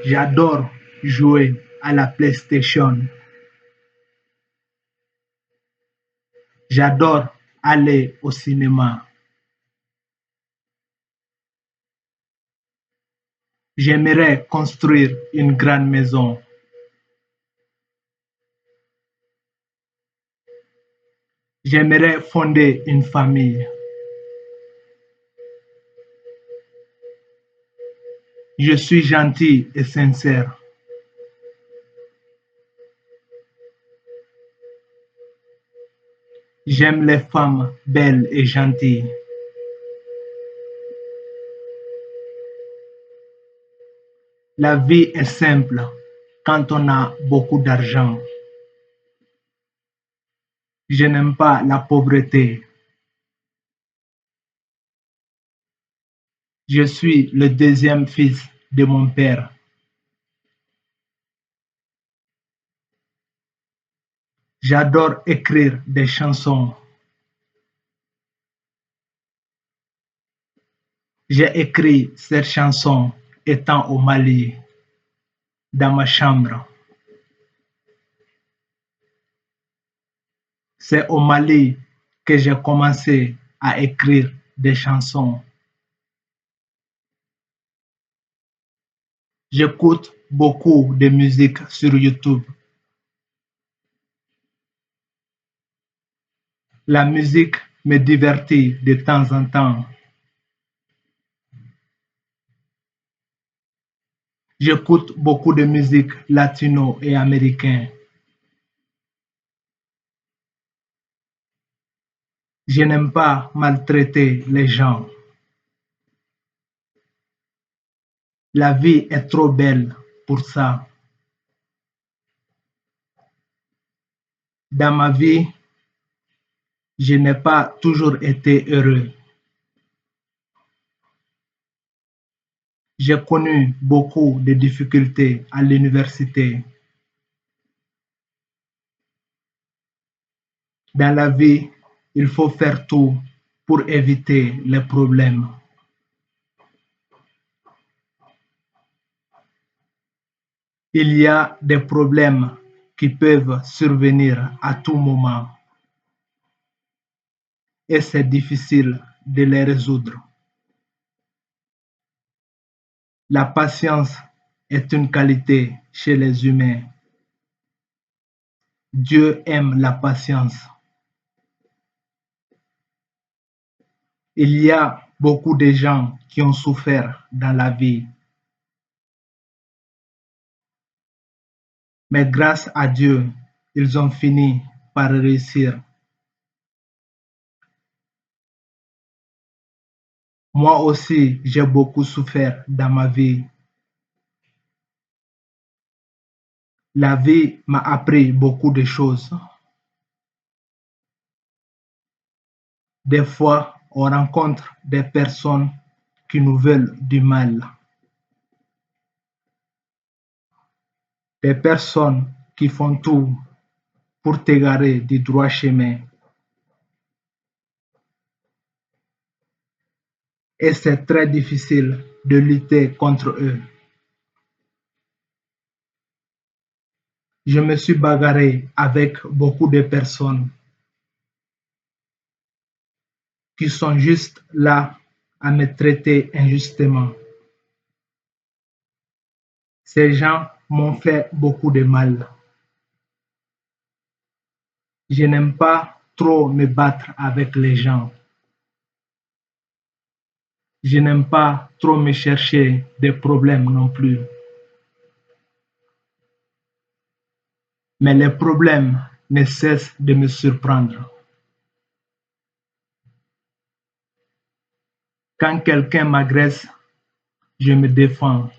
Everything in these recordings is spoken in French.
J'adore jouer à la PlayStation. J'adore aller au cinéma. J'aimerais construire une grande maison. J'aimerais fonder une famille. Je suis gentil et sincère. J'aime les femmes belles et gentilles. La vie est simple quand on a beaucoup d'argent. Je n'aime pas la pauvreté. Je suis le deuxième fils de mon père. J'adore écrire des chansons. J'ai écrit cette chanson étant au Mali, dans ma chambre. C'est au Mali que j'ai commencé à écrire des chansons. J'écoute beaucoup de musique sur YouTube. La musique me divertit de temps en temps. J'écoute beaucoup de musique latino et américain. Je n'aime pas maltraiter les gens. La vie est trop belle pour ça. Dans ma vie, je n'ai pas toujours été heureux. J'ai connu beaucoup de difficultés à l'université. Dans la vie, il faut faire tout pour éviter les problèmes. Il y a des problèmes qui peuvent survenir à tout moment et c'est difficile de les résoudre. La patience est une qualité chez les humains. Dieu aime la patience. Il y a beaucoup de gens qui ont souffert dans la vie, mais grâce à Dieu, ils ont fini par réussir. Moi aussi, j'ai beaucoup souffert dans ma vie. La vie m'a appris beaucoup de choses. Des fois, on rencontre des personnes qui nous veulent du mal, des personnes qui font tout pour t'égarer du droit chemin. Et c'est très difficile de lutter contre eux. Je me suis bagarré avec beaucoup de personnes qui sont juste là à me traiter injustement. Ces gens m'ont fait beaucoup de mal. Je n'aime pas trop me battre avec les gens. Je n'aime pas trop me chercher des problèmes non plus. Mais les problèmes ne cessent de me surprendre. Quand quelqu'un m'agresse, je me défends.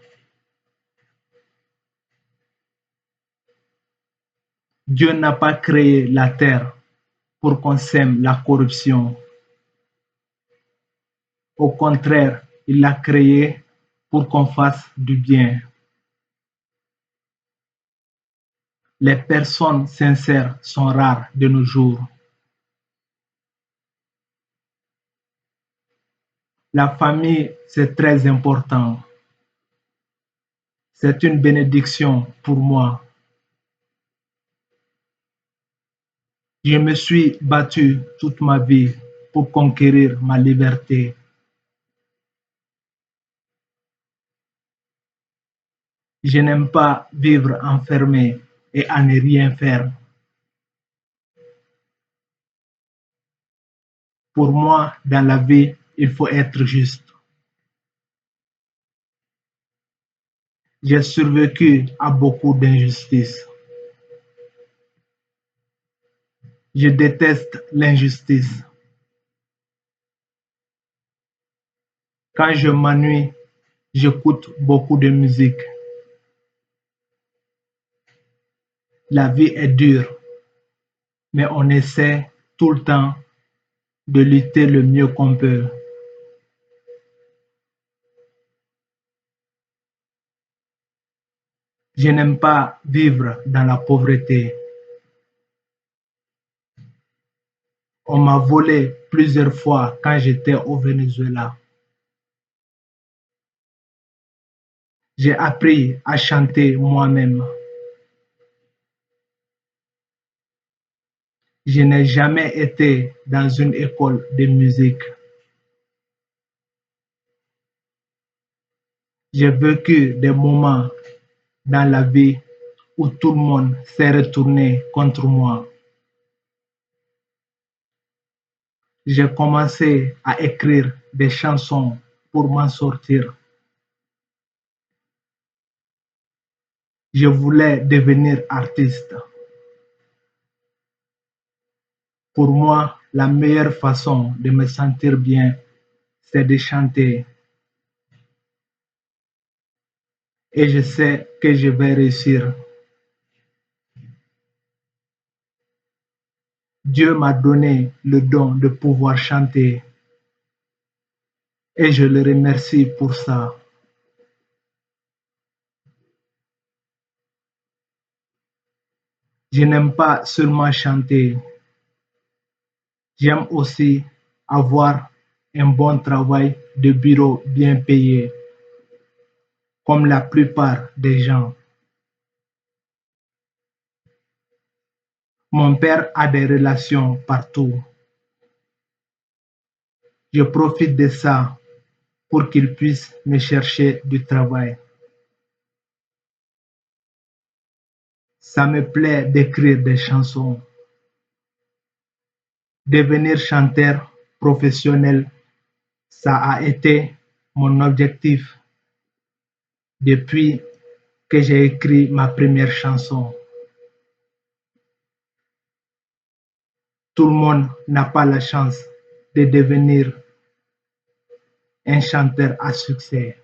Dieu n'a pas créé la terre pour qu'on sème la corruption. Au contraire, il l'a créé pour qu'on fasse du bien. Les personnes sincères sont rares de nos jours. La famille, c'est très important. C'est une bénédiction pour moi. Je me suis battu toute ma vie pour conquérir ma liberté. Je n'aime pas vivre enfermé et à ne rien faire. Pour moi, dans la vie, il faut être juste. J'ai survécu à beaucoup d'injustices. Je déteste l'injustice. Quand je m'ennuie, j'écoute beaucoup de musique. La vie est dure, mais on essaie tout le temps de lutter le mieux qu'on peut. Je n'aime pas vivre dans la pauvreté. On m'a volé plusieurs fois quand j'étais au Venezuela. J'ai appris à chanter moi-même. Je n'ai jamais été dans une école de musique. J'ai vécu des moments dans la vie où tout le monde s'est retourné contre moi. J'ai commencé à écrire des chansons pour m'en sortir. Je voulais devenir artiste. Pour moi, la meilleure façon de me sentir bien, c'est de chanter. Et je sais que je vais réussir. Dieu m'a donné le don de pouvoir chanter et je le remercie pour ça. Je n'aime pas seulement chanter, j'aime aussi avoir un bon travail de bureau bien payé, comme la plupart des gens. Mon père a des relations partout. Je profite de ça pour qu'il puisse me chercher du travail. Ça me plaît d'écrire des chansons. Devenir chanteur professionnel, ça a été mon objectif depuis que j'ai écrit ma première chanson. Tout le monde n'a pas la chance de devenir un chanteur à succès.